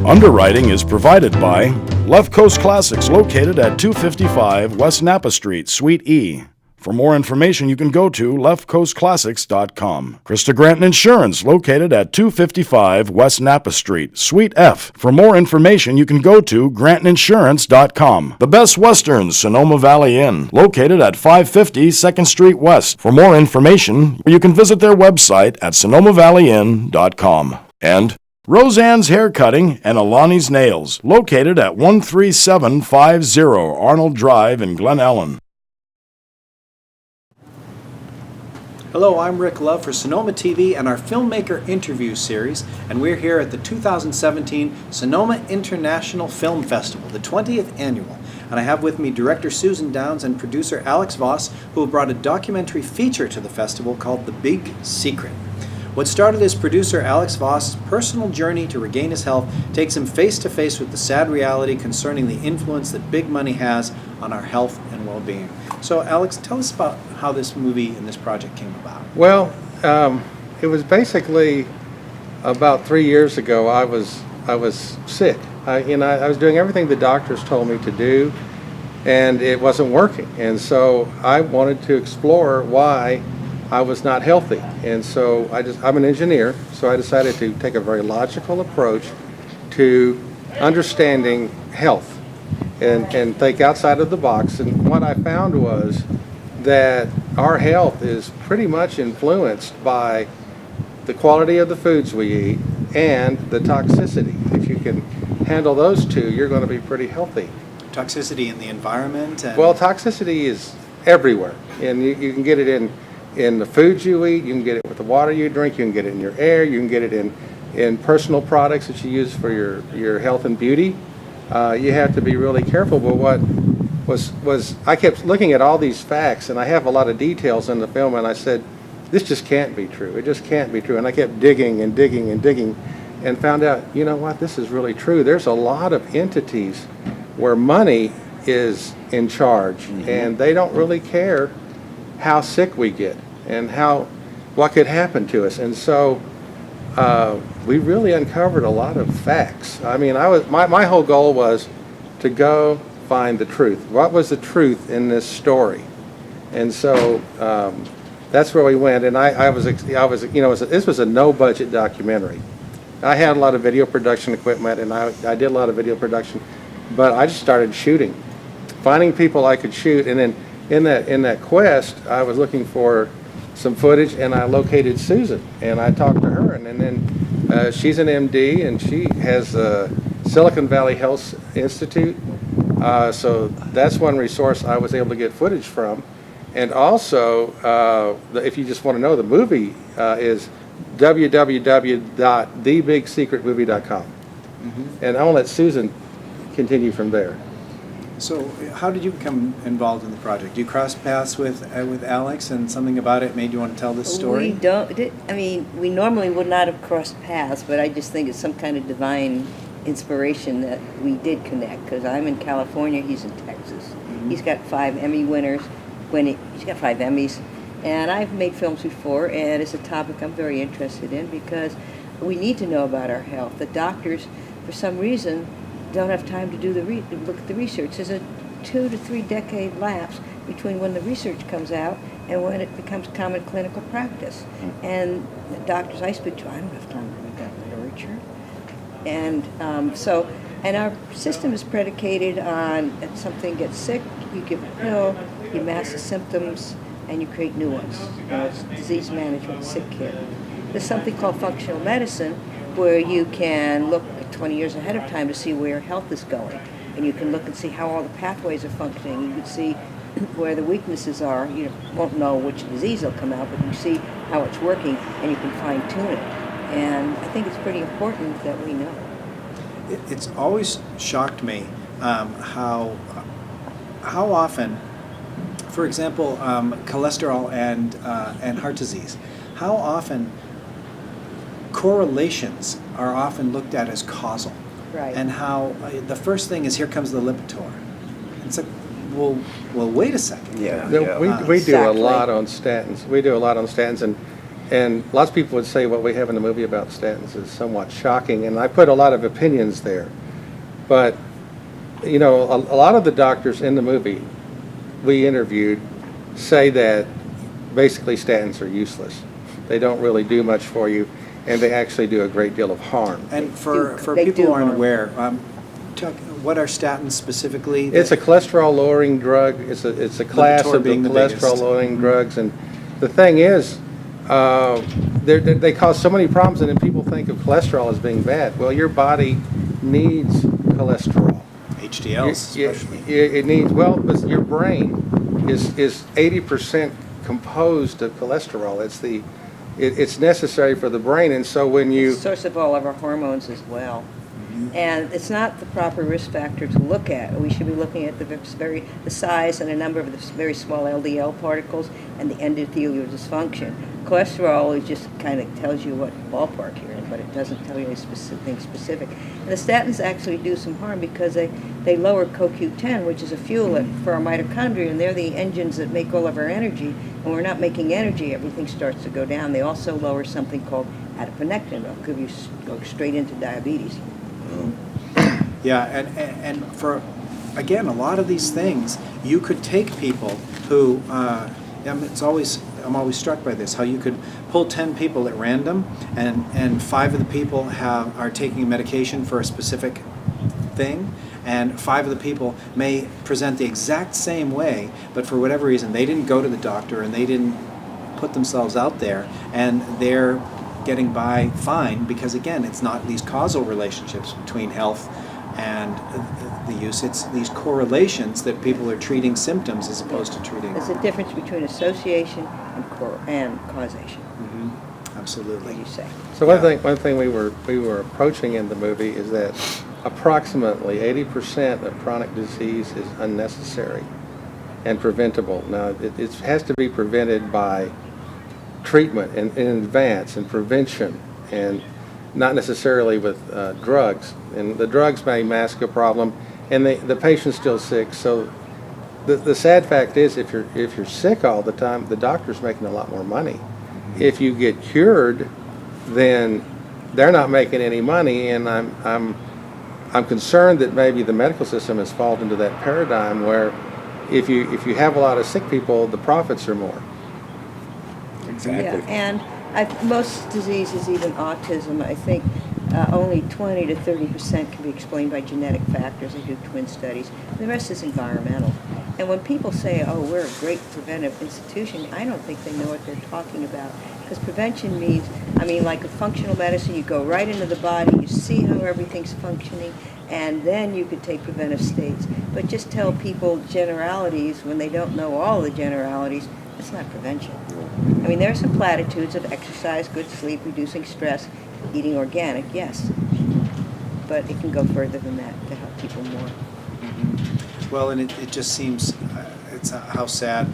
Underwriting is provided by Left Coast Classics, located at 255 West Napa Street, Suite E. For more information, you can go to leftcoastclassics.com. Krista Granton Insurance, located at 255 West Napa Street, Suite F. For more information, you can go to grantoninsurance.com. The Best Westerns, Sonoma Valley Inn, located at 550 2nd Street West. For more information, you can visit their website at sonomavalleyinn.com. And Roseanne's Hair Cutting and Alani's Nails, located at 13750 Arnold Drive in Glen Ellen. Hello, I'm Rick Love for Sonoma TV and our Filmmaker Interview Series, and we're here at the 2017 Sonoma International Film Festival, the 20th annual. And I have with me director Susan Downs and producer Alex Voss, who have brought a documentary feature to the festival called The Big Secret. What started as producer Alex Voss' personal journey to regain his health takes him face to face with the sad reality concerning the influence that big money has on our health and well-being. So Alex, tell us about how this movie and this project came about. Well, it was basically about 3 years ago. I was sick. I was doing everything the doctors told me to do, and it wasn't working. And so I wanted to explore why I was not healthy. And so I'm an engineer, so I decided to take a very logical approach to understanding health and think outside of the box. And what I found was that our health is pretty much influenced by the quality of the foods we eat and the toxicity. If you can handle those two, you're going to be pretty healthy. Toxicity in the environment? Well, toxicity is everywhere, and you can get it in the foods you eat, you can get it with the water you drink, you can get it in your air, you can get it in personal products that you use for your health and beauty. You have to be really careful. But what was I kept looking at all these facts, and I have a lot of details in the film, and I said, this just can't be true. It just can't be true. And I kept digging and digging and digging and found out, you know what, this is really true. There's a lot of entities where money is in charge, and they don't really care how sick we get and what could happen to us. And so we really uncovered a lot of facts. I mean, my whole goal was to go find the truth. What was the truth in this story? And so that's where we went. And this was a no-budget documentary. I had a lot of video production equipment, and I did a lot of video production, but I just started shooting, finding people I could shoot. And then in that quest, I was looking for some footage, and I located Susan, and I talked to her, and then she's an MD, and she has a Silicon Valley Health Institute, so that's one resource I was able to get footage from. And also, if you just want to know, the movie is www.thebigsecretmovie.com. And I'll let Susan continue from there. So how did you become involved in the project? You crossed paths with Alex, and something about it made you want to tell this story? We normally would not have crossed paths, but I just think it's some kind of divine inspiration that we did connect, because I'm in California, he's in Texas. He's got 5 Emmy winners. He's got 5 Emmys, and I've made films before, and it's a topic I'm very interested in because we need to know about our health. The doctors, for some reason, don't have time to do look at the research. There's a 2 to 3 decade lapse between when the research comes out and when it becomes common clinical practice. And the doctors I speak to, I don't have time to read that literature. And and our system is predicated on if something gets sick, you give a pill, you mask the symptoms, and you create new ones. It's disease management, sick care. There's something called functional medicine, where you can look 20 years ahead of time to see where health is going. And you can look and see how all the pathways are functioning. You can see where the weaknesses are. You won't know which disease will come out, but you see how it's working, and you can fine-tune it. And I think it's pretty important that we know. It's always shocked me how often, for example, cholesterol and heart disease, how often correlations are often looked at as causal. Right. And how the first thing is, here comes the Lipitor. It's like, well, wait a second. We do a lot on statins. We do a lot on statins, And lots of people would say what we have in the movie about statins is somewhat shocking, and I put a lot of opinions there. But, you know, a lot of the doctors in the movie we interviewed say that basically statins are useless. They don't really do much for you, and they actually do a great deal of harm. And for They people do who aren't harm. aware, what are statins specifically? It's a cholesterol-lowering drug. It's a class Lipitor of the being the biggest. cholesterol-lowering drugs, and the thing is, they cause so many problems, and then people think of cholesterol as being bad. Well, your body needs cholesterol. HDLs especially. It needs, well, but your brain is 80% composed of cholesterol. It's necessary for the brain, and so when It's you, the source of all of our hormones as well. And it's not the proper risk factor to look at. We should be looking at the size and a number of the very small LDL particles and the endothelial dysfunction. Cholesterol is just kind of tells you what ballpark you're in, but it doesn't tell you anything specific. And the statins actually do some harm because they lower CoQ10, which is a fuel for our mitochondria, and they're the engines that make all of our energy. When we're not making energy, everything starts to go down. They also lower something called adiponectin. It'll give you go straight into diabetes. Yeah, and for, again, a lot of these things, you could take people who, I'm always struck by this, how you could pull 10 people at random, and 5 of the people are taking medication for a specific thing, and 5 of the people may present the exact same way, but for whatever reason, they didn't go to the doctor and they didn't put themselves out there, and they're getting by fine because, again, it's not these causal relationships between health and the use. It's these correlations that people are treating symptoms as opposed to treating. There's a difference between association and causation. Absolutely. What do you say? so one thing we were approaching in the movie is that approximately 80% of chronic disease is unnecessary and preventable. Now, it has to be prevented by treatment in advance and prevention, and not necessarily with drugs. And the drugs may mask a problem, and the patient's still sick. So the sad fact is, if you're sick all the time, the doctor's making a lot more money. If you get cured, then they're not making any money, and I'm concerned that maybe the medical system has fallen into that paradigm where if you have a lot of sick people, the profits are more. Exactly. Yeah, and most diseases, even autism, I think only 20 to 30% can be explained by genetic factors. They do twin studies. The rest is environmental. And when people say, oh, we're a great preventive institution, I don't think they know what they're talking about. Because prevention means, like a functional medicine, you go right into the body, you see how everything's functioning, and then you could take preventive states. But just tell people generalities when they don't know all the generalities, that's not prevention. There are some platitudes of exercise, good sleep, reducing stress, eating organic, yes. But it can go further than that to help people more. Well, and it just seems, it's how sad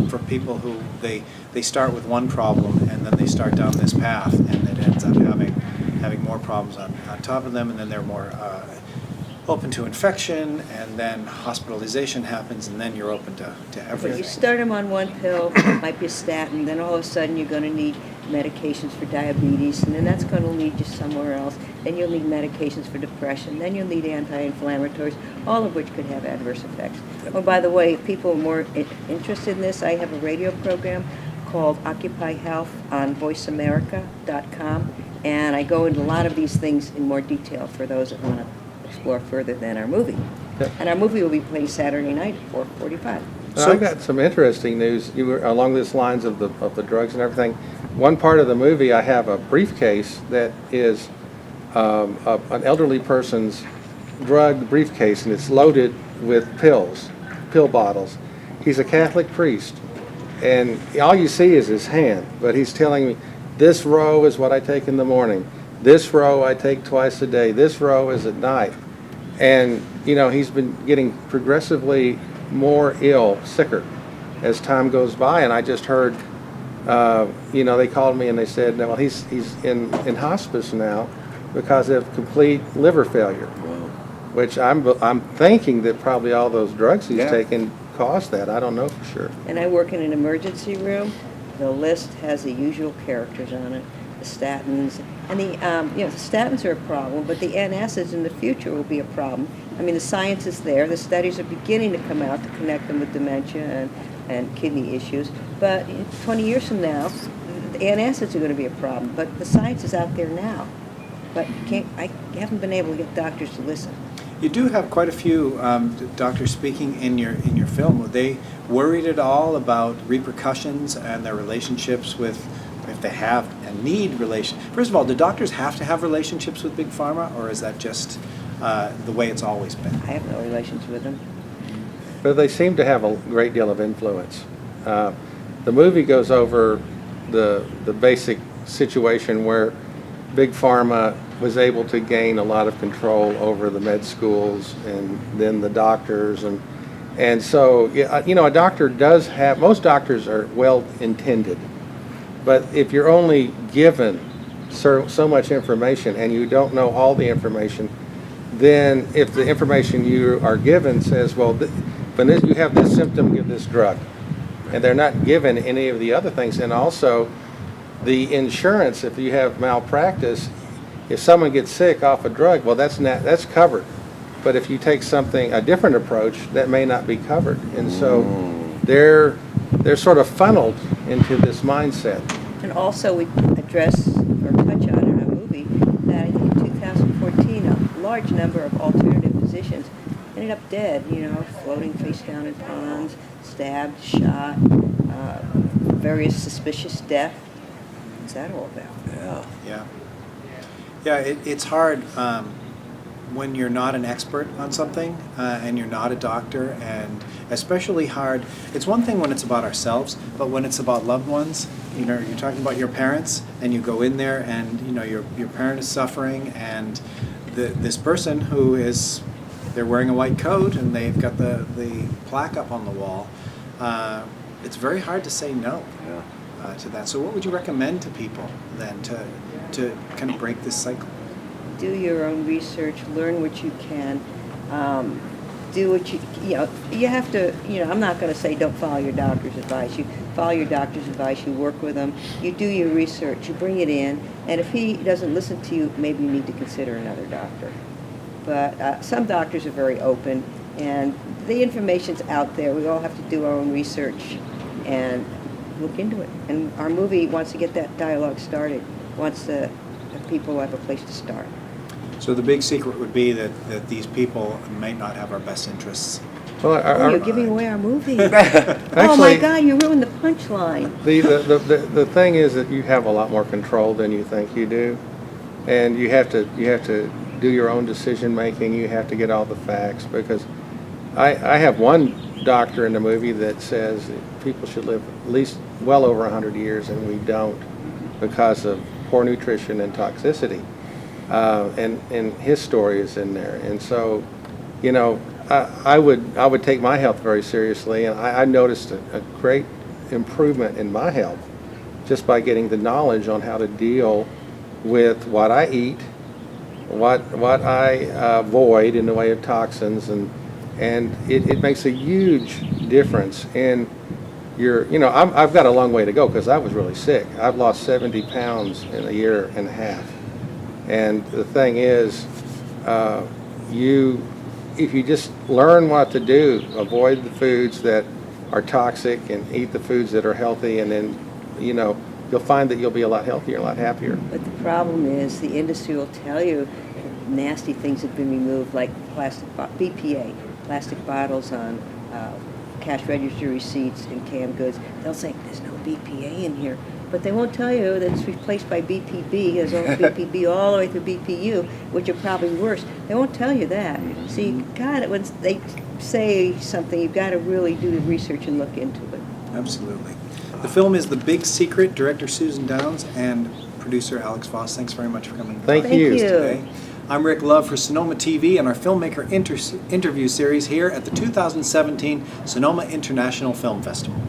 for people who they start with one problem and then they start down this path, and it ends up having more problems on top of them, and then they're more open to infection, and then hospitalization happens, and then you're open to everything. But you start them on one pill, it might be a statin, then all of a sudden you're going to need medications for diabetes, and then that's going to lead you somewhere else. Then you'll need medications for depression, then you'll need anti-inflammatories, all of which could have adverse effects. Oh, by the way, if people are more interested in this, I have a radio program called Occupy Health on voiceamerica.com, and I go into a lot of these things in more detail for those that want to explore further than our movie. Yep. And our movie will be playing Saturday night at 4:45. So I got some interesting news. You were along these lines of the drugs and everything. One part of the movie, I have a briefcase that is an elderly person's drug briefcase, and it's loaded with pill bottles. He's a Catholic priest, and all you see is his hand, but he's telling me, this row is what I take in the morning. This row I take twice a day. This row is at night. And, he's been getting progressively more ill, sicker, as time goes by. And I just heard, they called me and they said, well, he's in hospice now because of complete liver failure. Wow. Which I'm thinking that probably all those drugs he's taken caused that. I don't know for sure. And I work in an emergency room, The list has the usual characters on it, the statins, and the statins are a problem, but the antacids in the future will be a problem. I mean, the science is there. The studies are beginning to come out to connect them with dementia and kidney issues. But 20 years from now, the antacids are going to be a problem. But the science is out there now. But I haven't been able to get doctors to listen. You do have quite a few doctors speaking in your film. Were they worried at all about repercussions and their relationships with, if they have and need relations? First of all, do doctors have to have relationships with Big Pharma, or is that just the way it's always been? I have no relations with them. But they seem to have a great deal of influence. The movie goes over the basic situation where Big Pharma was able to gain a lot of control over the med schools and then the doctors, and so a doctor does have, most doctors are well intended, but if you're only given so much information and you don't know all the information, then if the information you are given says, well, when you have this symptom, give this drug, and they're not given any of the other things, and also the insurance, if you have malpractice, if someone gets sick off a drug, well, that's covered. But if you take a different approach, that may not be covered. And so they're sort of funneled into this mindset. And also we address or touch on in our movie that I think in 2014 a large number of alternative physicians ended up dead, floating face down in ponds, stabbed, shot, various suspicious death. What's that all about? Yeah, it's hard when you're not an expert on something and you're not a doctor, and especially hard. It's one thing when it's about ourselves, but when it's about loved ones, you're talking about your parents, and you go in there and your parent is suffering, and this person who is, they're wearing a white coat and they've got the plaque up on the wall. It's very hard to say no to that. So what would you recommend to people then to kind of break this cycle? Do your own research, learn what you can, do what you have to, I'm not going to say don't follow your doctor's advice. You follow your doctor's advice, you work with him, you do your research, you bring it in, and if he doesn't listen to you, maybe you need to consider another doctor. But some doctors are very open, and the information's out there. We all have to do our own research and look into it. And our movie wants to get that dialogue started, wants the people have a place to start. So the big secret would be that these people may not have our best interests. Well, you're giving away our movie. Actually, oh my God, you ruined the punchline. The thing is that you have a lot more control than you think you do, and you have to do your own decision making. You have to get all the facts, because I have one doctor in the movie that says that people should live at least well over 100 years, and we don't, because of poor nutrition and toxicity. And his story is in there, and so, I would take my health very seriously, and I noticed a great improvement in my health just by getting the knowledge on how to deal with what I eat, what I avoid in the way of toxins, and it makes a huge difference in your, I've got a long way to go because I was really sick. I've lost 70 pounds in a year and a half. And the thing is, if you just learn what to do, avoid the foods that are toxic and eat the foods that are healthy, and then, you'll find that you'll be a lot healthier, a lot happier. But the problem is the industry will tell you nasty things have been removed, like BPA, plastic bottles on cash register receipts and canned goods. They'll say, there's no BPA in here. But they won't tell you that it's replaced by BPB. There's BPB all the way through BPU, which are probably worse. They won't tell you that. So you got it. When they say something, you've got to really do the research and look into it. Absolutely. The film is The Big Secret. Director Susan Downs and producer Alex Voss. Thanks very much for coming. Thank you. Today. I'm Rick Love for Sonoma TV and our filmmaker interview series here at the 2017 Sonoma International Film Festival.